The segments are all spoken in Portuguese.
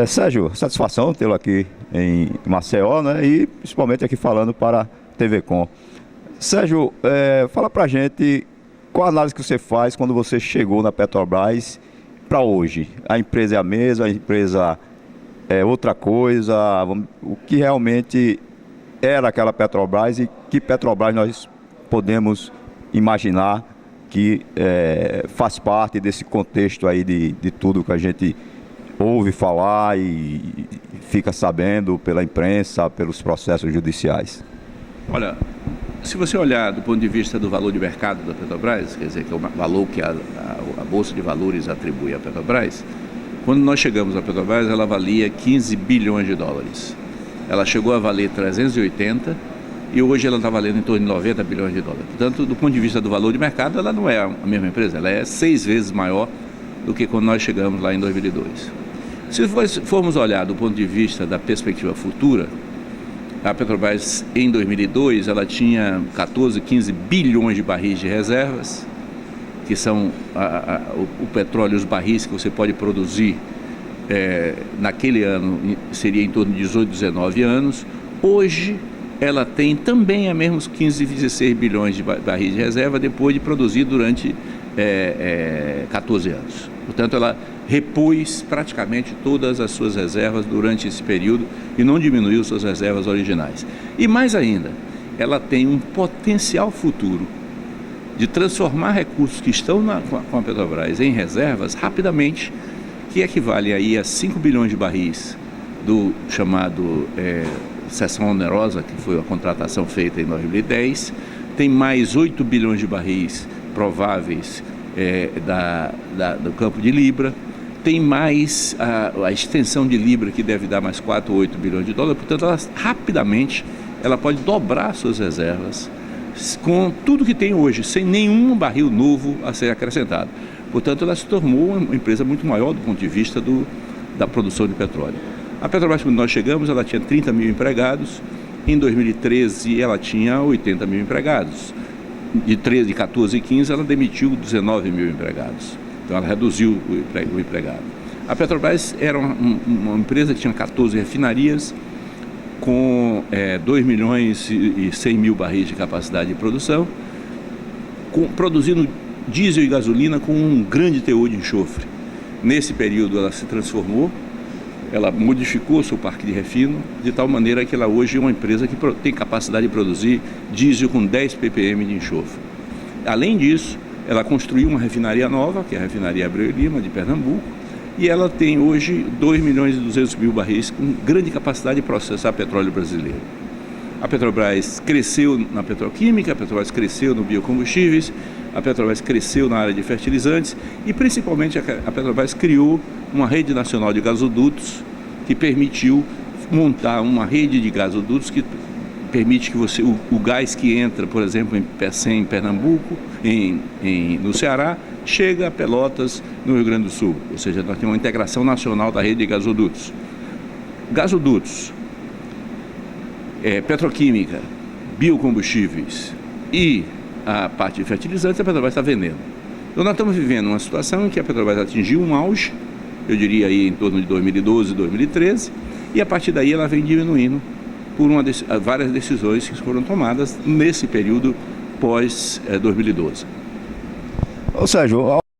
Sérgio, satisfação tê-lo aqui em Maceió, né? E principalmente aqui falando para a TV Com. Sérgio, fala pra gente qual a análise que você faz quando você chegou na Petrobras para hoje. A empresa é a mesma, a empresa é outra coisa, o que realmente era aquela Petrobras e que Petrobras nós podemos imaginar que faz parte desse contexto aí de tudo que a gente ouve falar e fica sabendo pela imprensa, pelos processos judiciais. Olha, se você olhar do ponto de vista do valor de mercado da Petrobras, quer dizer, que é o valor que a Bolsa de Valores atribui à Petrobras, quando nós chegamos à Petrobras, ela valia 15 bilhões de dólares. Ela chegou a valer 380 e hoje ela está valendo em torno de 90 bilhões de dólares. Portanto, do ponto de vista do valor de mercado, ela não é a mesma empresa, ela é 6 vezes maior do que quando nós chegamos lá em 2002. Se formos olhar do ponto de vista da perspectiva futura, a Petrobras em 2002 ela tinha 14, 15 bilhões de barris de reservas, que são o petróleo, os barris que você pode produzir naquele ano seria em torno de 18, 19 anos. Hoje ela tem também a mesmos 15, 16 bilhões de barris de reserva depois de produzir durante 14 anos. Portanto, ela repôs praticamente todas as suas reservas durante esse período e não diminuiu suas reservas originais. E mais ainda, ela tem um potencial futuro de transformar recursos que estão com a Petrobras em reservas rapidamente, que equivale aí a 5 bilhões de barris do chamado cessão onerosa, que foi a contratação feita em 2010, tem mais 8 bilhões de barris prováveis do campo de Libra, tem mais a extensão de Libra, que deve dar mais 4 ou 8 bilhões de dólares. Portanto, rapidamente ela pode dobrar suas reservas com tudo que tem hoje, sem nenhum barril novo a ser acrescentado. Portanto, ela se tornou uma empresa muito maior do ponto de vista da produção de petróleo. A Petrobras, quando nós chegamos, ela tinha 30 mil empregados. Em 2013, ela tinha 80 mil empregados. De 13, 14 e 15, ela demitiu 19 mil empregados. Então, ela reduziu o empregado. A Petrobras era uma empresa que tinha 14 refinarias, com 2 milhões e 100 mil barris de capacidade de produção, produzindo diesel e gasolina com um grande teor de enxofre. Nesse período, ela se transformou, ela modificou seu parque de refino, de tal maneira que ela hoje é uma empresa que tem capacidade de produzir diesel com 10 ppm de enxofre. Além disso, ela construiu uma refinaria nova, que é a refinaria Abreu e Lima, de Pernambuco, e ela tem hoje 2 milhões e 200 mil barris com grande capacidade de processar petróleo brasileiro. A Petrobras cresceu na petroquímica, a Petrobras cresceu no biocombustíveis, a Petrobras cresceu na área de fertilizantes e principalmente a Petrobras criou uma rede nacional de gasodutos que permitiu montar uma rede de gasodutos que permite que o gás que entra, por exemplo, em Pecém, em Pernambuco, no Ceará, chega a Pelotas, no Rio Grande do Sul. Ou seja, nós temos uma integração nacional da rede de gasodutos. Gasodutos, petroquímica, biocombustíveis e a parte de fertilizantes, a Petrobras está vendendo. Então nós estamos vivendo uma situação em que a Petrobras atingiu um auge, eu diria aí em torno de 2012, 2013, e a partir daí ela vem diminuindo por várias decisões que foram tomadas nesse período pós-2012. Ou seja,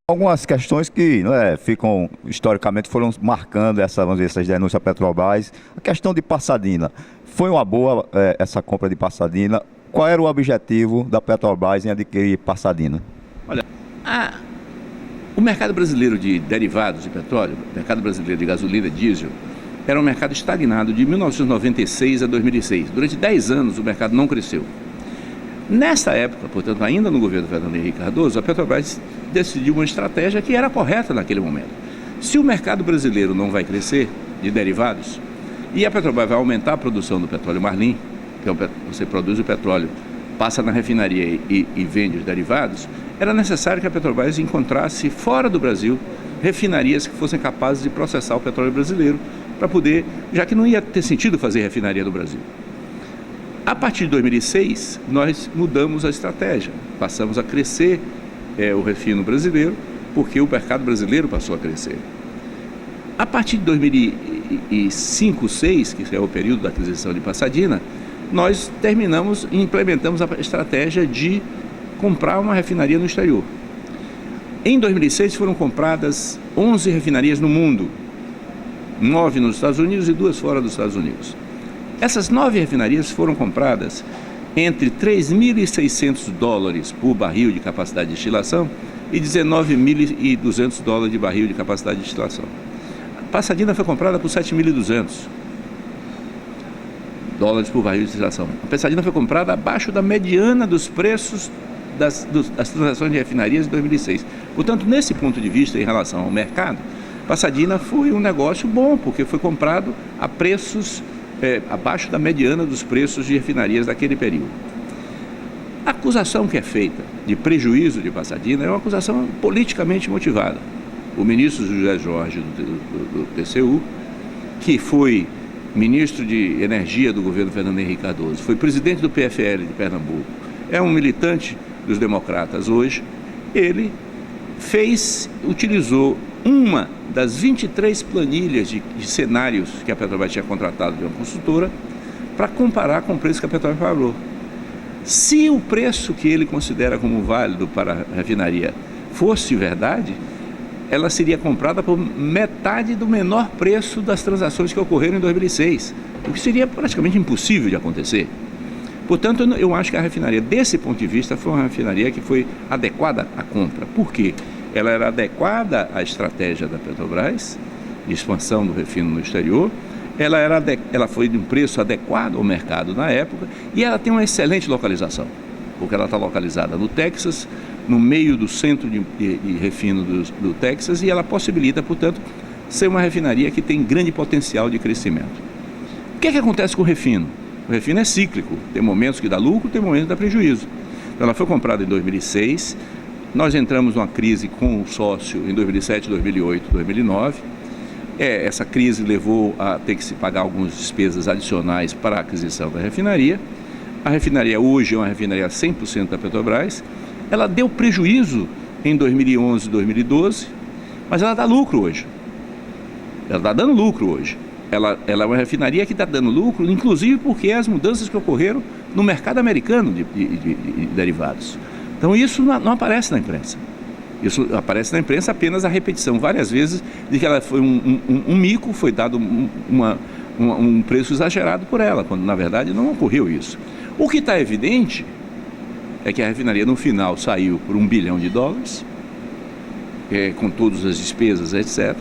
algumas questões que ficam, historicamente, foram marcando essas denúncias à Petrobras. A questão de Passadina, foi uma boa essa compra de Passadina? Qual era o objetivo da Petrobras em adquirir Passadina? Olha, o mercado brasileiro de derivados de petróleo, o mercado brasileiro de gasolina e diesel, era um mercado estagnado de 1996 a 2006. Durante 10 anos o mercado não cresceu. Nessa época, portanto, ainda no governo Fernando Henrique Cardoso, a Petrobras decidiu uma estratégia que era correta naquele momento. Se o mercado brasileiro não vai crescer de derivados, e a Petrobras vai aumentar a produção do petróleo Marlim, que você produz o petróleo, passa na refinaria e vende os derivados, era necessário que a Petrobras encontrasse fora do Brasil refinarias que fossem capazes de processar o petróleo brasileiro, para poder, já que não ia ter sentido fazer refinaria no Brasil. A partir de 2006, nós mudamos a estratégia, passamos a crescer o refino brasileiro, porque o mercado brasileiro passou a crescer. A partir de 2005, 2006, que é o período da aquisição de Pasadena, nós terminamos e implementamos a estratégia de comprar uma refinaria no exterior. Em 2006 foram compradas 11 refinarias no mundo, 9 nos Estados Unidos e 2 fora dos Estados Unidos. Essas 9 refinarias foram compradas entre 3.600 dólares por barril de capacidade de destilação e 19.200 dólares de barril de capacidade de destilação. A Pasadena foi comprada por 7.200 dólares por barril de destilação. A Pasadena foi comprada abaixo da mediana dos preços das transações de refinarias de 2006. Portanto, nesse ponto de vista, em relação ao mercado, Pasadena foi um negócio bom, porque foi comprado a preços abaixo da mediana dos preços de refinarias daquele período. A acusação que é feita de prejuízo de Pasadena é uma acusação politicamente motivada. O ministro José Jorge do TCU, que foi ministro de Energia do governo Fernando Henrique Cardoso, foi presidente do PFL de Pernambuco, é um militante dos democratas hoje, ele utilizou uma das 23 planilhas de cenários que a Petrobras tinha contratado de uma consultora para comparar com o preço que a Petrobras pagou. Se o preço que ele considera como válido para a refinaria fosse verdade, ela seria comprada por metade do menor preço das transações que ocorreram em 2006, o que seria praticamente impossível de acontecer. Portanto, eu acho que a refinaria, desse ponto de vista, foi uma refinaria que foi adequada à compra. Por quê? Ela era adequada à estratégia da Petrobras, de expansão do refino no exterior, ela foi de um preço adequado ao mercado na época e ela tem uma excelente localização, porque ela está localizada no Texas, no meio do centro de refino do Texas, e ela possibilita, portanto, ser uma refinaria que tem grande potencial de crescimento. O que é que acontece com o refino? O refino é cíclico, tem momentos que dá lucro, tem momentos que dá prejuízo. Então, ela foi comprada em 2006, nós entramos numa crise com o sócio em 2007, 2008, 2009. Essa crise levou a ter que se pagar algumas despesas adicionais para a aquisição da refinaria. A refinaria hoje é uma refinaria 100% da Petrobras. Ela deu prejuízo em 2011 e 2012, mas ela dá lucro hoje. Ela está dando lucro hoje. Ela é uma refinaria que está dando lucro, inclusive porque as mudanças que ocorreram no mercado americano de derivados. Então isso não aparece na imprensa. Isso aparece na imprensa apenas a repetição várias vezes de que ela foi um mico, foi dado um preço exagerado por ela, quando na verdade não ocorreu isso. O que está evidente é que a refinaria no final saiu por $1 bilhão, com todas as despesas, etc.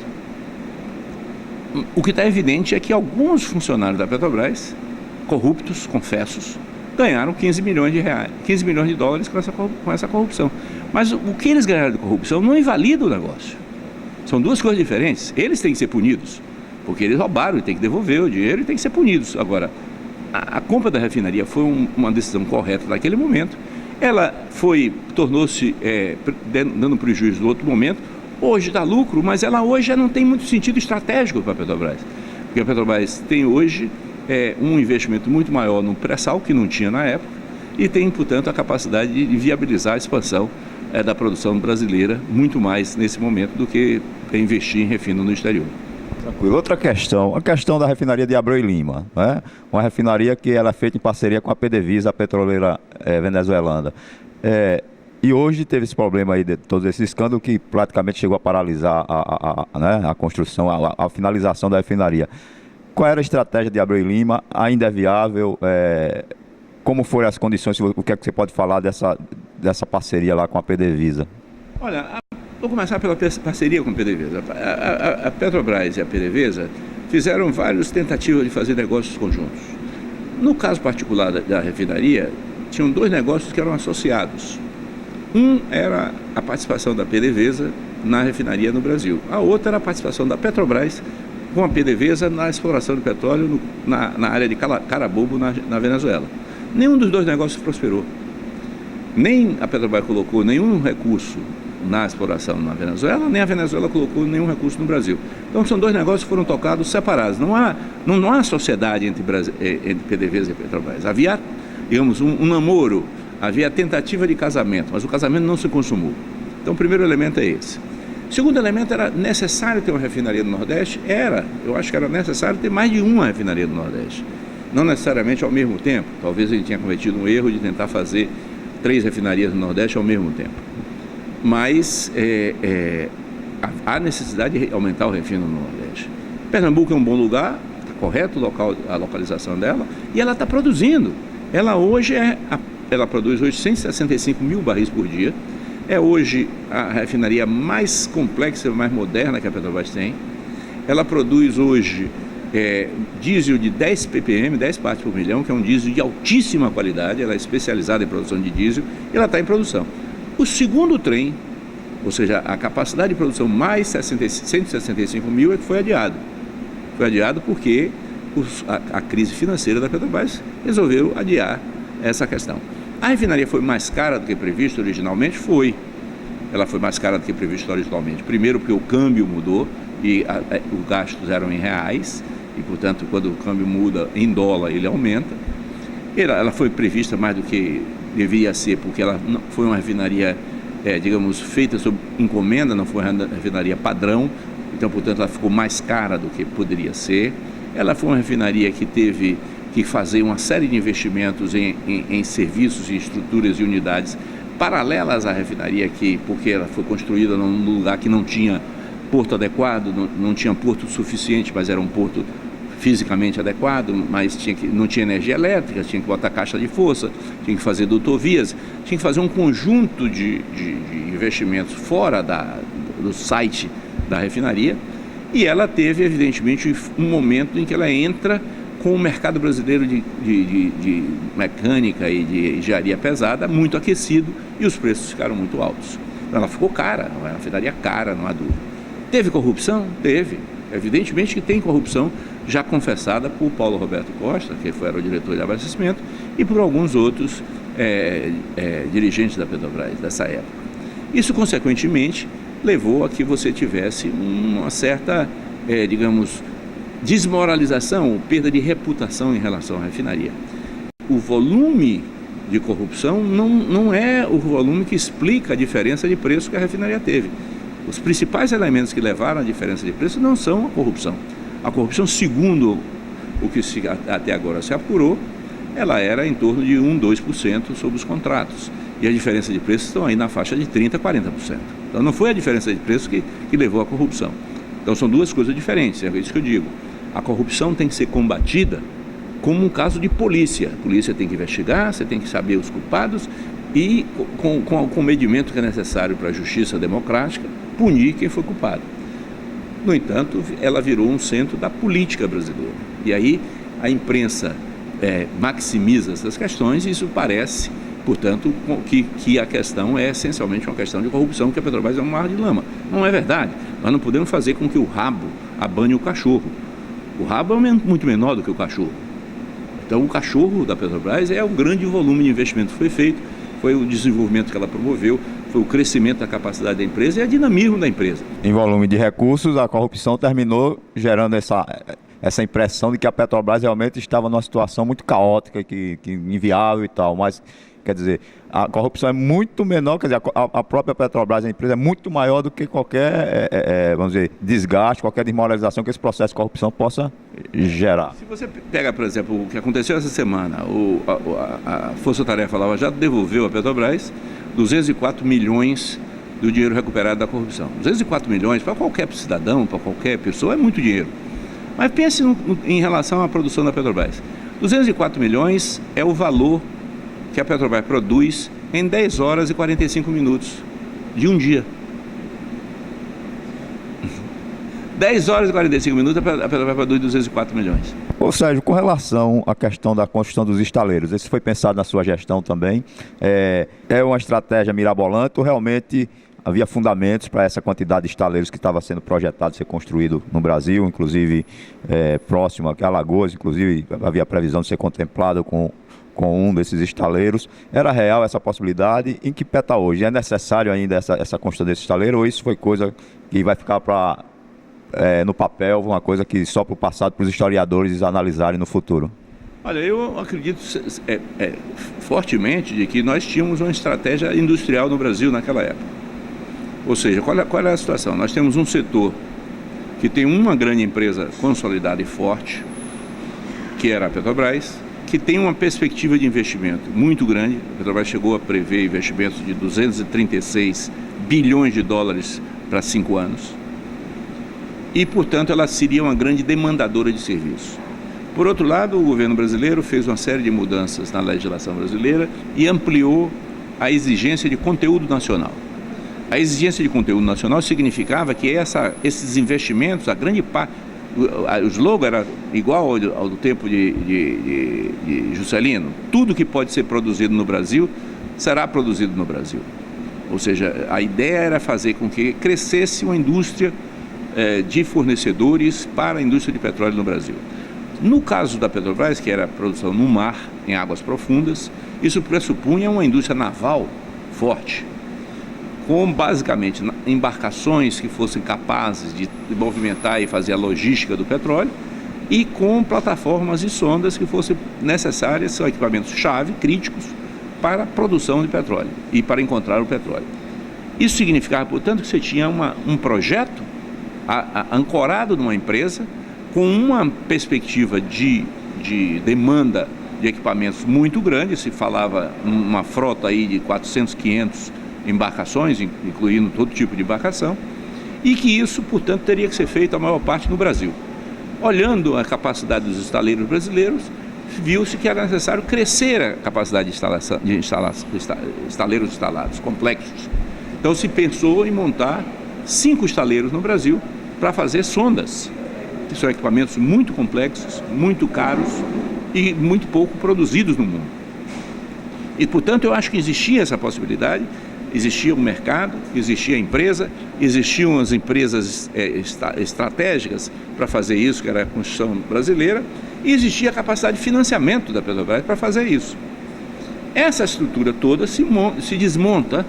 O que está evidente é que alguns funcionários da Petrobras, corruptos, confessos, ganharam 15 milhões de dólares com essa corrupção. Mas o que eles ganharam de corrupção não invalida o negócio. São duas coisas diferentes. Eles têm que ser punidos, porque eles roubaram e têm que devolver o dinheiro e têm que ser punidos. Agora, a compra da refinaria foi uma decisão correta naquele momento. Ela tornou-se dando prejuízo no outro momento. Hoje dá lucro, mas ela hoje já não tem muito sentido estratégico para a Petrobras. Porque a Petrobras tem hoje um investimento muito maior no pré-sal, que não tinha na época, e tem, portanto, a capacidade de viabilizar a expansão da produção brasileira muito mais nesse momento do que investir em refino no exterior. Tranquilo. Outra questão, a questão da refinaria de Abreu e Lima, né? Uma refinaria que ela é feita em parceria com a PDVSA, a petroleira venezuelana. E hoje teve esse problema aí, de todo esse escândalo que praticamente chegou a paralisar a construção, a finalização da refinaria. Qual era a estratégia de Abreu e Lima? Ainda é viável? Como foram as condições? O que é que você pode falar dessa parceria lá com a PDVSA? Olha, vou começar pela parceria com a PDVSA. A Petrobras e a PDVSA fizeram várias tentativas de fazer negócios conjuntos. No caso particular da refinaria, tinham dois negócios que eram associados. Um era a participação da PDVSA na refinaria no Brasil. A outra era a participação da Petrobras com a PDVSA na exploração de petróleo na área de Carabobo, na Venezuela. Nenhum dos dois negócios prosperou. Nem a Petrobras colocou nenhum recurso na exploração na Venezuela, nem a Venezuela colocou nenhum recurso no Brasil. Então são dois negócios que foram tocados separados. Não há sociedade entre PDVSA e Petrobras. Havia, digamos, um namoro, havia tentativa de casamento, mas o casamento não se consumou. Então o primeiro elemento é esse. O segundo elemento, era necessário ter uma refinaria no Nordeste? Eu acho que era necessário ter mais de uma refinaria no Nordeste. Não necessariamente ao mesmo tempo. Talvez a gente tenha cometido um erro de tentar fazer 3 refinarias no Nordeste ao mesmo tempo. Mas há necessidade de aumentar o refino no Nordeste. Pernambuco é um bom lugar, está correto a localização dela, e ela está produzindo. Ela produz hoje 165 mil barris por dia. É hoje a refinaria mais complexa e mais moderna que a Petrobras tem. Ela produz hoje diesel de 10 ppm, 10 partes por milhão, que é um diesel de altíssima qualidade. Ela é especializada em produção de diesel e ela está em produção. O segundo trem, ou seja, a capacidade de produção mais 165 mil, foi adiado. Foi adiado porque a crise financeira da Petrobras resolveu adiar essa questão. A refinaria foi mais cara do que previsto originalmente? Foi. Ela foi mais cara do que previsto originalmente. Primeiro porque o câmbio mudou e os gastos eram em reais e, portanto, quando o câmbio muda em dólar, ele aumenta. Ela foi prevista mais do que deveria ser, porque ela foi uma refinaria, digamos, feita sob encomenda, não foi uma refinaria padrão. Então, portanto, ela ficou mais cara do que poderia ser. Ela foi uma refinaria que teve que fazer uma série de investimentos em serviços, em estruturas e unidades paralelas à refinaria, porque ela foi construída num lugar que não tinha porto adequado, não tinha porto suficiente, mas era um porto fisicamente adequado, mas não tinha energia elétrica, tinha que botar caixa de força, tinha que fazer dutovias, tinha que fazer um conjunto de investimentos fora do site da refinaria, e ela teve, evidentemente, um momento em que ela entra com o mercado brasileiro de mecânica e de engenharia pesada muito aquecido e os preços ficaram muito altos. Então, ela ficou cara, é uma refinaria cara, não há dúvida. Teve corrupção? Teve. Evidentemente que tem corrupção já confessada por Paulo Roberto Costa, que era o diretor de abastecimento, e por alguns outros dirigentes da Petrobras dessa época. Isso, consequentemente, levou a que você tivesse uma certa, digamos, desmoralização, perda de reputação em relação à refinaria. O volume de corrupção não é o volume que explica a diferença de preço que a refinaria teve. Os principais elementos que levaram à diferença de preço não são a corrupção. A corrupção, segundo o que até agora se apurou, ela era em torno de 2% sobre os contratos. E a diferença de preço estão aí na faixa de 30% a 40%. Então não foi a diferença de preço que levou à corrupção. Então são duas coisas diferentes, é isso que eu digo. A corrupção tem que ser combatida como um caso de polícia. A polícia tem que investigar, você tem que saber os culpados e, com o medimento que é necessário para a justiça democrática, punir quem foi culpado. No entanto, ela virou um centro da política brasileira. E aí a imprensa maximiza essas questões e isso parece, portanto, que a questão é essencialmente uma questão de corrupção, que a Petrobras é um mar de lama. Não é verdade. Nós não podemos fazer com que o rabo abane o cachorro. O rabo é muito menor do que o cachorro. Então, o cachorro da Petrobras é o grande volume de investimento que foi feito, foi o desenvolvimento que ela promoveu, foi o crescimento da capacidade da empresa e o dinamismo da empresa. Em volume de recursos, a corrupção terminou gerando essa impressão de que a Petrobras realmente estava numa situação muito caótica, que inviável e tal, mas... Quer dizer, a corrupção é muito menor, quer dizer, a própria Petrobras, a empresa, é muito maior do que qualquer, vamos dizer, desgaste, qualquer desmoralização que esse processo de corrupção possa gerar. Se você pega, por exemplo, o que aconteceu essa semana, a Força Tarefa Lava Jato devolveu à Petrobras 204 milhões do dinheiro recuperado da corrupção. 204 milhões para qualquer cidadão, para qualquer pessoa, é muito dinheiro. Mas pense em relação à produção da Petrobras. 204 milhões é o valor que a Petrobras produz em 10 horas e 45 minutos de um dia. 10 horas e 45 minutos a Petrobras produz 204 milhões. Ô Sérgio, com relação à questão da construção dos estaleiros, isso foi pensado na sua gestão também? É uma estratégia mirabolante ou realmente havia fundamentos para essa quantidade de estaleiros que estava sendo projetado ser construído no Brasil, inclusive próximo a Alagoas, inclusive havia previsão de ser contemplado com um desses estaleiros? Era real essa possibilidade? Em que pé está hoje? É necessário ainda essa construção desse estaleiro ou isso foi coisa que vai ficar no papel, uma coisa que só para o passado, para os historiadores analisarem no futuro? Olha, eu acredito fortemente de que nós tínhamos uma estratégia industrial no Brasil naquela época. Ou seja, qual é a situação? Nós temos um setor que tem uma grande empresa consolidada e forte, que era a Petrobras, que tem uma perspectiva de investimento muito grande. A Petrobras chegou a prever investimentos de 236 bilhões de dólares para 5 anos. E, portanto, ela seria uma grande demandadora de serviços. Por outro lado, o governo brasileiro fez uma série de mudanças na legislação brasileira e ampliou a exigência de conteúdo nacional. A exigência de conteúdo nacional significava que esses investimentos, a grande parte, o slogan era igual ao do tempo de Juscelino: tudo que pode ser produzido no Brasil será produzido no Brasil. Ou seja, a ideia era fazer com que crescesse uma indústria de fornecedores para a indústria de petróleo no Brasil. No caso da Petrobras, que era a produção no mar, em águas profundas, isso pressupunha uma indústria naval forte, com basicamente embarcações que fossem capazes de movimentar e fazer a logística do petróleo, e com plataformas e sondas que fossem necessárias, são equipamentos-chave, críticos, para a produção de petróleo e para encontrar o petróleo. Isso significava, portanto, que você tinha um projeto ancorado numa empresa, com uma perspectiva de demanda de equipamentos muito grande. Se falava uma frota aí de 400, 500 embarcações, incluindo todo tipo de embarcação, e que isso, portanto, teria que ser feito a maior parte no Brasil. Olhando a capacidade dos estaleiros brasileiros, viu-se que era necessário crescer a capacidade de estaleiros instalados, complexos. Então se pensou em montar 5 estaleiros no Brasil para fazer sondas, que são equipamentos muito complexos, muito caros e muito pouco produzidos no mundo. E, portanto, eu acho que existia essa possibilidade, existia o mercado, existia a empresa, existiam as empresas estratégicas para fazer isso, que era a Construção Brasileira, e existia a capacidade de financiamento da Petrobras para fazer isso. Essa estrutura toda se desmonta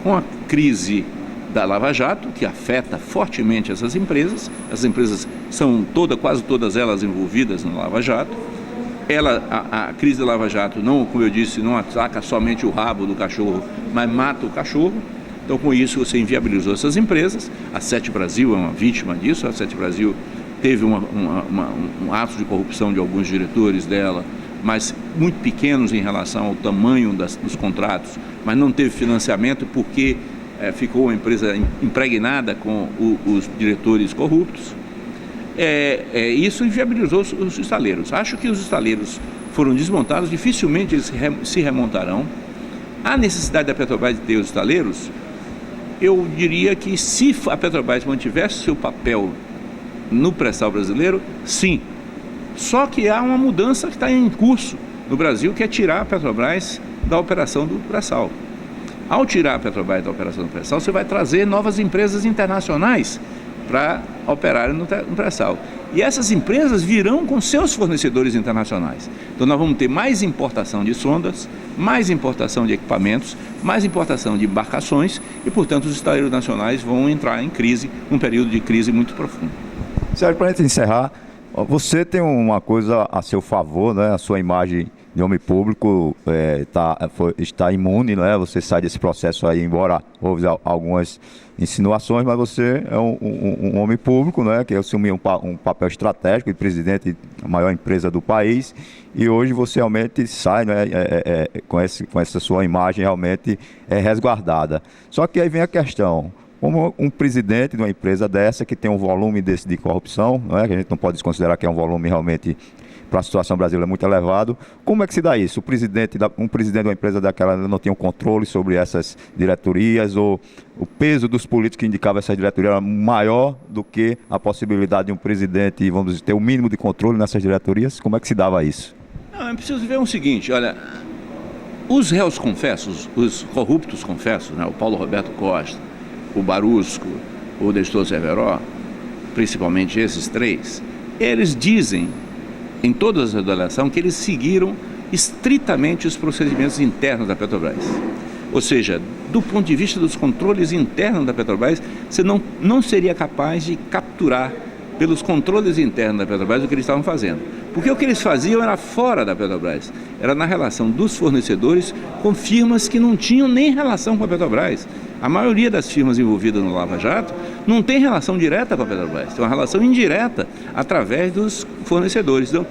com a crise da Lava Jato, que afeta fortemente essas empresas. As empresas são quase todas elas envolvidas na Lava Jato. A crise da Lava Jato, não, como eu disse, não ataca somente o rabo do cachorro, mas mata o cachorro. Então, com isso, você inviabilizou essas empresas. A Sete Brasil é uma vítima disso. A Sete Brasil teve um ato de corrupção de alguns diretores dela, mas muito pequenos em relação ao tamanho dos contratos, mas não teve financiamento porque ficou uma empresa impregnada com os diretores corruptos. Isso inviabilizou os estaleiros. Acho que os estaleiros foram desmontados, dificilmente eles se remontarão. A necessidade da Petrobras de ter os estaleiros, eu diria que se a Petrobras mantivesse seu papel no pré-sal brasileiro, sim. Só que há uma mudança que está em curso no Brasil, que é tirar a Petrobras da operação do pré-sal. Ao tirar a Petrobras da operação do pré-sal, você vai trazer novas empresas internacionais para operarem no pré-sal. E essas empresas virão com seus fornecedores internacionais. Então nós vamos ter mais importação de sondas, mais importação de equipamentos, mais importação de embarcações e, portanto, os estaleiros nacionais vão entrar em crise, um período de crise muito profundo. Sérgio, para a gente encerrar, você tem uma coisa a seu favor, né? A sua imagem de homem público está imune, né? Você sai desse processo aí, embora houve algumas insinuações, mas você é um homem público, né? Que assumiu um papel estratégico de presidente da maior empresa do país, e hoje você realmente sai, né? Com essa sua imagem realmente resguardada. Só que aí vem a questão: como um presidente de uma empresa dessa, que tem um volume desse de corrupção, não é? Que a gente não pode desconsiderar que é um volume realmente, para a situação brasileira, muito elevado, como é que se dá isso? Um presidente de uma empresa daquela não tinha um controle sobre essas diretorias, ou o peso dos políticos que indicavam essa diretoria era maior do que a possibilidade de um presidente, vamos dizer, ter o mínimo de controle nessas diretorias? Como é que se dava isso? Não, é preciso ver o seguinte, olha, os réus confessos, os corruptos confessos, né, o Paulo Roberto Costa, o Barusco, o Nestor Cerveró, principalmente esses 3, eles dizem em todas as revelações que eles seguiram estritamente os procedimentos internos da Petrobras. Ou seja, do ponto de vista dos controles internos da Petrobras, você não seria capaz de capturar pelos controles internos da Petrobras o que eles estavam fazendo. Porque o que eles faziam era fora da Petrobras, era na relação dos fornecedores com firmas que não tinham nem relação com a Petrobras. A maioria das firmas envolvidas no Lava Jato não tem relação direta com a Petrobras, tem uma relação indireta através dos fornecedores. Então,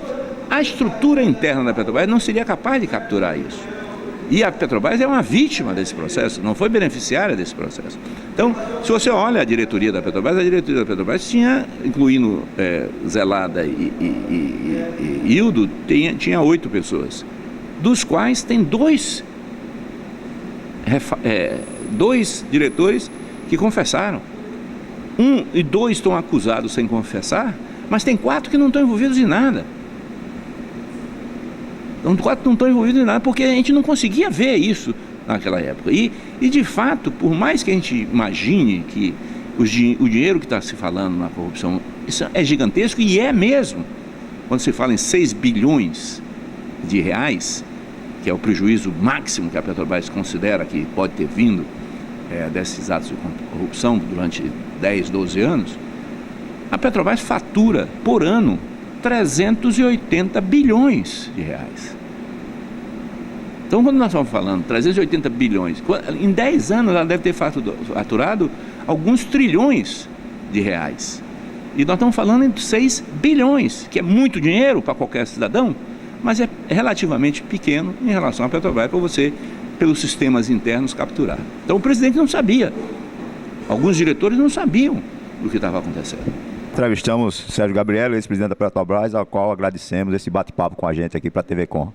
a estrutura interna da Petrobras não seria capaz de capturar isso. E a Petrobras é uma vítima desse processo, não foi beneficiária desse processo. Então, se você olha a diretoria da Petrobras tinha, incluindo Zelada e Ildo, tinha 8 pessoas, dos quais tem dois diretores que confessaram. 1 e 2 estão acusados sem confessar, mas tem 4 que não estão envolvidos em nada. Então, 4 não estão envolvidos em nada, porque a gente não conseguia ver isso naquela época. E de fato, por mais que a gente imagine que o dinheiro que está se falando na corrupção, isso é gigantesco, e é mesmo. Quando se fala em 6 bilhões de reais, que é o prejuízo máximo que a Petrobras considera que pode ter vindo desses atos de corrupção durante 10, 12 anos, a Petrobras fatura por ano 380 bilhões de reais. Então, quando nós estamos falando 380 bilhões, em 10 anos ela deve ter faturado alguns trilhões de reais. E nós estamos falando em 6 bilhões, que é muito dinheiro para qualquer cidadão, mas é relativamente pequeno em relação à Petrobras para você, pelos sistemas internos, capturar. Então, o presidente não sabia. Alguns diretores não sabiam do que estava acontecendo. Entrevistamos Sérgio Gabriello, ex-presidente da Petrobras, ao qual agradecemos esse bate-papo com a gente aqui para a TV Com.